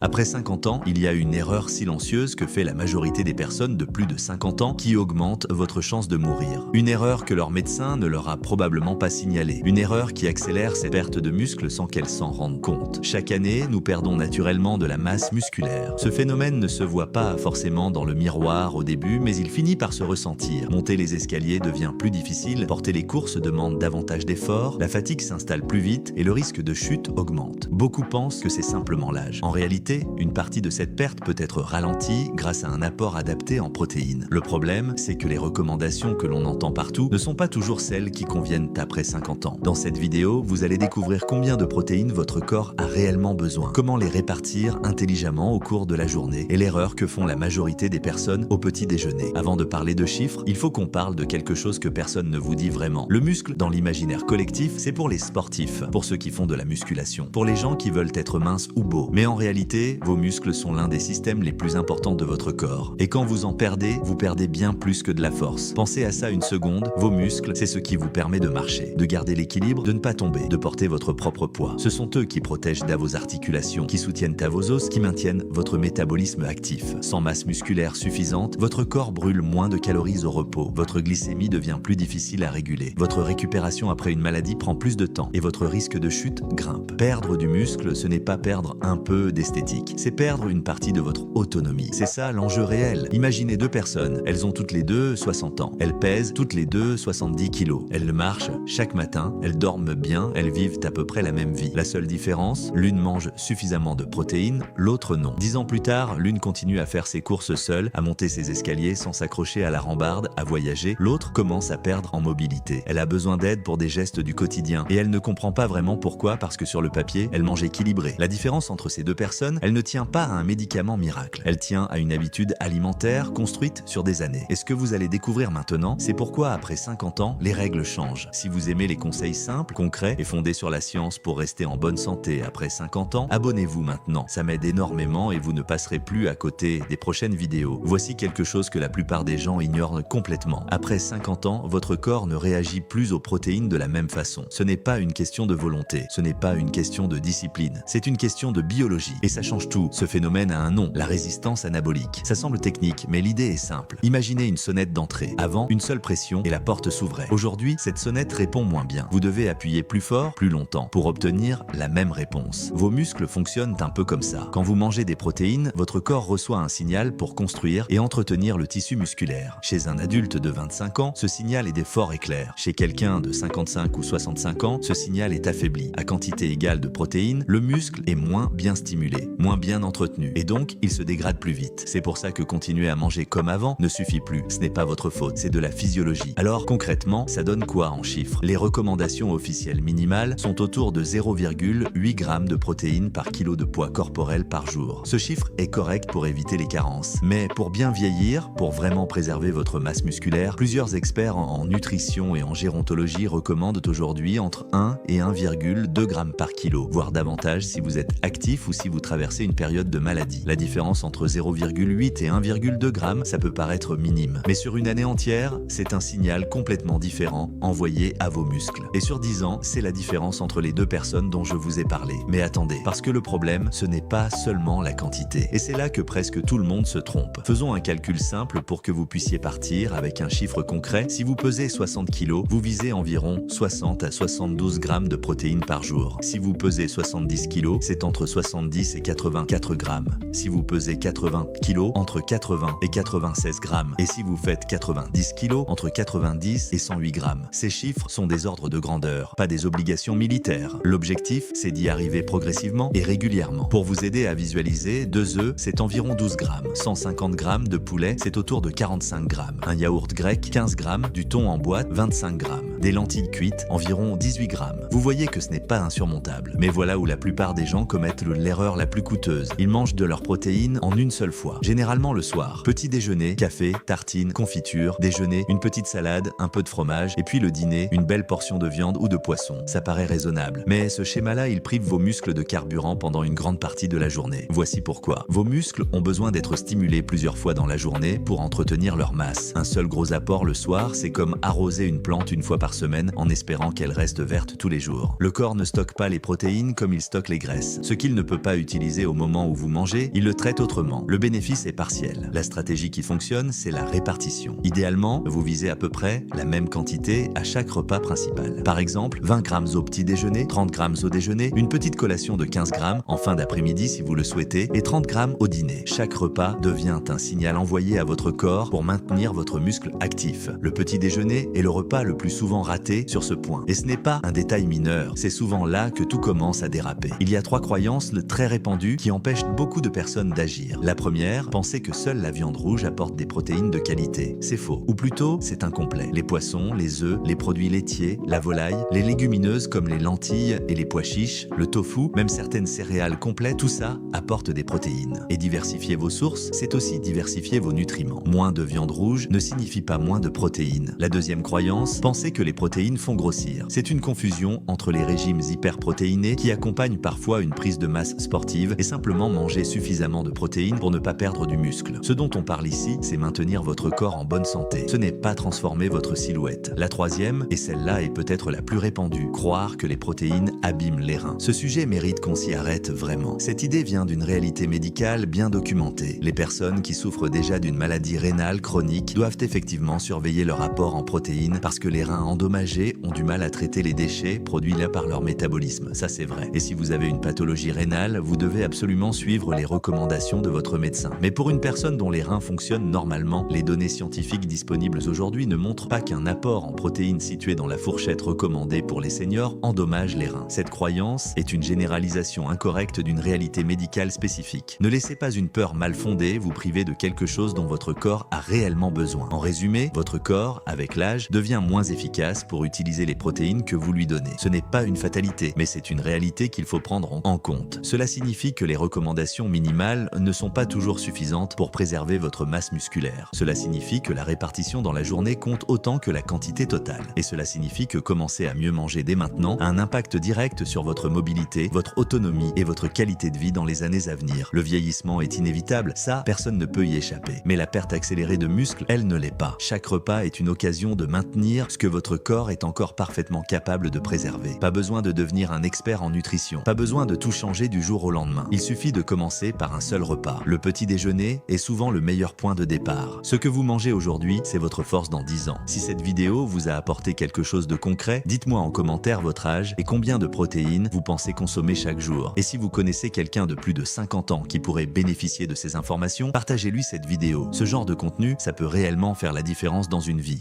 Après 50 ans, il y a une erreur silencieuse que fait la majorité des personnes de plus de 50 ans qui augmente votre chance de mourir. Une erreur que leur médecin ne leur a probablement pas signalée. Une erreur qui accélère ces pertes de muscles sans qu'elles s'en rendent compte. Chaque année, nous perdons naturellement de la masse musculaire. Ce phénomène ne se voit pas forcément dans le miroir au début, mais il finit par se ressentir. Monter les escaliers devient plus difficile, porter les courses demande davantage d'efforts, la fatigue s'installe plus vite et le risque de chute augmente. Beaucoup pensent que c'est simplement l'âge. En réalité, une partie de cette perte peut être ralentie grâce à un apport adapté en protéines. Le problème, c'est que les recommandations que l'on entend partout ne sont pas toujours celles qui conviennent après 50 ans. Dans cette vidéo, vous allez découvrir combien de protéines votre corps a réellement besoin, comment les répartir intelligemment au cours de la journée et l'erreur que font la majorité des personnes au petit déjeuner. Avant de parler de chiffres, il faut qu'on parle de quelque chose que personne ne vous dit vraiment. Le muscle, dans l'imaginaire collectif, c'est pour les sportifs, pour ceux qui font de la musculation, pour les gens qui veulent être minces ou beaux. Mais en réalité, vos muscles sont l'un des systèmes les plus importants de votre corps. Et quand vous en perdez, vous perdez bien plus que de la force. Pensez à ça une seconde, vos muscles, c'est ce qui vous permet de marcher, de garder l'équilibre, de ne pas tomber, de porter votre propre poids. Ce sont eux qui protègent vos articulations, qui soutiennent à vos os, qui maintiennent votre métabolisme actif. Sans masse musculaire suffisante, votre corps brûle moins de calories au repos, votre glycémie devient plus difficile à réguler, votre récupération après une maladie prend plus de temps et votre risque de chute grimpe. Perdre du muscle, ce n'est pas perdre un peu d'esthétique. C'est perdre une partie de votre autonomie. C'est ça l'enjeu réel. Imaginez deux personnes, elles ont toutes les deux 60 ans. Elles pèsent toutes les deux 70 kilos. Elles marchent chaque matin, elles dorment bien, elles vivent à peu près la même vie. La seule différence, l'une mange suffisamment de protéines, l'autre non. 10 ans plus tard, l'une continue à faire ses courses seule, à monter ses escaliers sans s'accrocher à la rambarde, à voyager. L'autre commence à perdre en mobilité. Elle a besoin d'aide pour des gestes du quotidien et elle ne comprend pas vraiment pourquoi, parce que sur le papier, elle mange équilibré. La différence entre ces deux personnes, elle ne tient pas à un médicament miracle. Elle tient à une habitude alimentaire construite sur des années. Et ce que vous allez découvrir maintenant, c'est pourquoi après 50 ans, les règles changent. Si vous aimez les conseils simples, concrets et fondés sur la science pour rester en bonne santé après 50 ans, abonnez-vous maintenant. Ça m'aide énormément et vous ne passerez plus à côté des prochaines vidéos. Voici quelque chose que la plupart des gens ignorent complètement. Après 50 ans, votre corps ne réagit plus aux protéines de la même façon. Ce n'est pas une question de volonté, ce n'est pas une question de discipline, c'est une question de biologie. Et ça change tout. Ce phénomène a un nom, la résistance anabolique. Ça semble technique, mais l'idée est simple. Imaginez une sonnette d'entrée. Avant, une seule pression et la porte s'ouvrait. Aujourd'hui, cette sonnette répond moins bien. Vous devez appuyer plus fort, plus longtemps, pour obtenir la même réponse. Vos muscles fonctionnent un peu comme ça. Quand vous mangez des protéines, votre corps reçoit un signal pour construire et entretenir le tissu musculaire. Chez un adulte de 25 ans, ce signal est fort et clair. Chez quelqu'un de 55 ou 65 ans, ce signal est affaibli. À quantité égale de protéines, le muscle est moins bien stimulé, moins bien entretenu, et donc il se dégrade plus vite. C'est pour ça que continuer à manger comme avant ne suffit plus. Ce n'est pas votre faute, c'est de la physiologie. Alors concrètement, ça donne quoi en chiffres? Les recommandations officielles minimales sont autour de 0,8 g de protéines par kilo de poids corporel par jour. Ce chiffre est correct pour éviter les carences. Mais pour bien vieillir, pour vraiment préserver votre masse musculaire, plusieurs experts en nutrition et en gérontologie recommandent aujourd'hui entre 1 et 1,2 g par kilo, voire davantage si vous êtes actif ou si vous traversez une période de maladie. La différence entre 0,8 et 1,2 g, ça peut paraître minime. Mais sur une année entière, c'est un signal complètement différent envoyé à vos muscles. Et sur 10 ans, c'est la différence entre les deux personnes dont je vous ai parlé. Mais attendez, parce que le problème, ce n'est pas seulement la quantité. Et c'est là que presque tout le monde se trompe. Faisons un calcul simple pour que vous puissiez partir avec un chiffre concret. Si vous pesez 60 kg, vous visez environ 60 à 72 g de protéines par jour. Si vous pesez 70 kg, c'est entre 70 et 84 g. Si vous pesez 80 kg, entre 80 et 96 g. Et si vous faites 90 kg, entre 90 et 108 g. Ces chiffres sont des ordres de grandeur, pas des obligations militaires. L'objectif, c'est d'y arriver progressivement et régulièrement. Pour vous aider à visualiser, 2 œufs, c'est environ 12 g. 150 g de poulet, c'est autour de 45 g. Un yaourt grec, 15 g. Du thon en boîte, 25 g. Des lentilles cuites, environ 18 g. Vous voyez que ce n'est pas insurmontable. Mais voilà où la plupart des gens commettent l'erreur la plus coûteuse. Ils mangent de leurs protéines en une seule fois, généralement le soir. Petit déjeuner, café, tartines, confiture, déjeuner, une petite salade, un peu de fromage, et puis le dîner, une belle portion de viande ou de poisson. Ça paraît raisonnable. Mais ce schéma-là, il prive vos muscles de carburant pendant une grande partie de la journée. Voici pourquoi. Vos muscles ont besoin d'être stimulés plusieurs fois dans la journée pour entretenir leur masse. Un seul gros apport le soir, c'est comme arroser une plante une fois par semaine en espérant qu'elle reste verte tous les jours. Le corps ne stocke pas les protéines comme il stocke les graisses. Ce qu'il ne peut pas utiliser utilisé au moment où vous mangez, il le traite autrement. Le bénéfice est partiel. La stratégie qui fonctionne, c'est la répartition. Idéalement, vous visez à peu près la même quantité à chaque repas principal. Par exemple, 20 grammes au petit déjeuner, 30 grammes au déjeuner, une petite collation de 15 grammes en fin d'après-midi si vous le souhaitez, et 30 grammes au dîner. Chaque repas devient un signal envoyé à votre corps pour maintenir votre muscle actif. Le petit déjeuner est le repas le plus souvent raté sur ce point. Et ce n'est pas un détail mineur, c'est souvent là que tout commence à déraper. Il y a 3 croyances très répandues qui empêchent beaucoup de personnes d'agir. La première, penser que seule la viande rouge apporte des protéines de qualité. C'est faux. Ou plutôt, c'est incomplet. Les poissons, les œufs, les produits laitiers, la volaille, les légumineuses comme les lentilles et les pois chiches, le tofu, même certaines céréales complètes, tout ça apporte des protéines. Et diversifier vos sources, c'est aussi diversifier vos nutriments. Moins de viande rouge ne signifie pas moins de protéines. La deuxième croyance, penser que les protéines font grossir. C'est une confusion entre les régimes hyperprotéinés qui accompagnent parfois une prise de masse sportive et simplement manger suffisamment de protéines pour ne pas perdre du muscle. Ce dont on parle ici, c'est maintenir votre corps en bonne santé. Ce n'est pas transformer votre silhouette. La troisième, et celle-là est peut-être la plus répandue, croire que les protéines abîment les reins. Ce sujet mérite qu'on s'y arrête vraiment. Cette idée vient d'une réalité médicale bien documentée. Les personnes qui souffrent déjà d'une maladie rénale chronique doivent effectivement surveiller leur apport en protéines parce que les reins endommagés ont du mal à traiter les déchets produits là par leur métabolisme. Ça, c'est vrai. Et si vous avez une pathologie rénale, vous devez absolument suivre les recommandations de votre médecin. Mais pour une personne dont les reins fonctionnent normalement, les données scientifiques disponibles aujourd'hui ne montrent pas qu'un apport en protéines situé dans la fourchette recommandée pour les seniors endommage les reins. Cette croyance est une généralisation incorrecte d'une réalité médicale spécifique. Ne laissez pas une peur mal fondée vous priver de quelque chose dont votre corps a réellement besoin. En résumé, votre corps, avec l'âge, devient moins efficace pour utiliser les protéines que vous lui donnez. Ce n'est pas une fatalité, mais c'est une réalité qu'il faut prendre en compte. Cela signifie que les recommandations minimales ne sont pas toujours suffisantes pour préserver votre masse musculaire. Cela signifie que la répartition dans la journée compte autant que la quantité totale. Et cela signifie que commencer à mieux manger dès maintenant a un impact direct sur votre mobilité, votre autonomie et votre qualité de vie dans les années à venir. Le vieillissement est inévitable, ça, personne ne peut y échapper. Mais la perte accélérée de muscles, elle ne l'est pas. Chaque repas est une occasion de maintenir ce que votre corps est encore parfaitement capable de préserver. Pas besoin de devenir un expert en nutrition. Pas besoin de tout changer du jour au lendemain. Il suffit de commencer par un seul repas. Le petit déjeuner est souvent le meilleur point de départ. Ce que vous mangez aujourd'hui, c'est votre force dans 10 ans. Si cette vidéo vous a apporté quelque chose de concret, dites-moi en commentaire votre âge et combien de protéines vous pensez consommer chaque jour. Et si vous connaissez quelqu'un de plus de 50 ans qui pourrait bénéficier de ces informations, partagez-lui cette vidéo. Ce genre de contenu, ça peut réellement faire la différence dans une vie.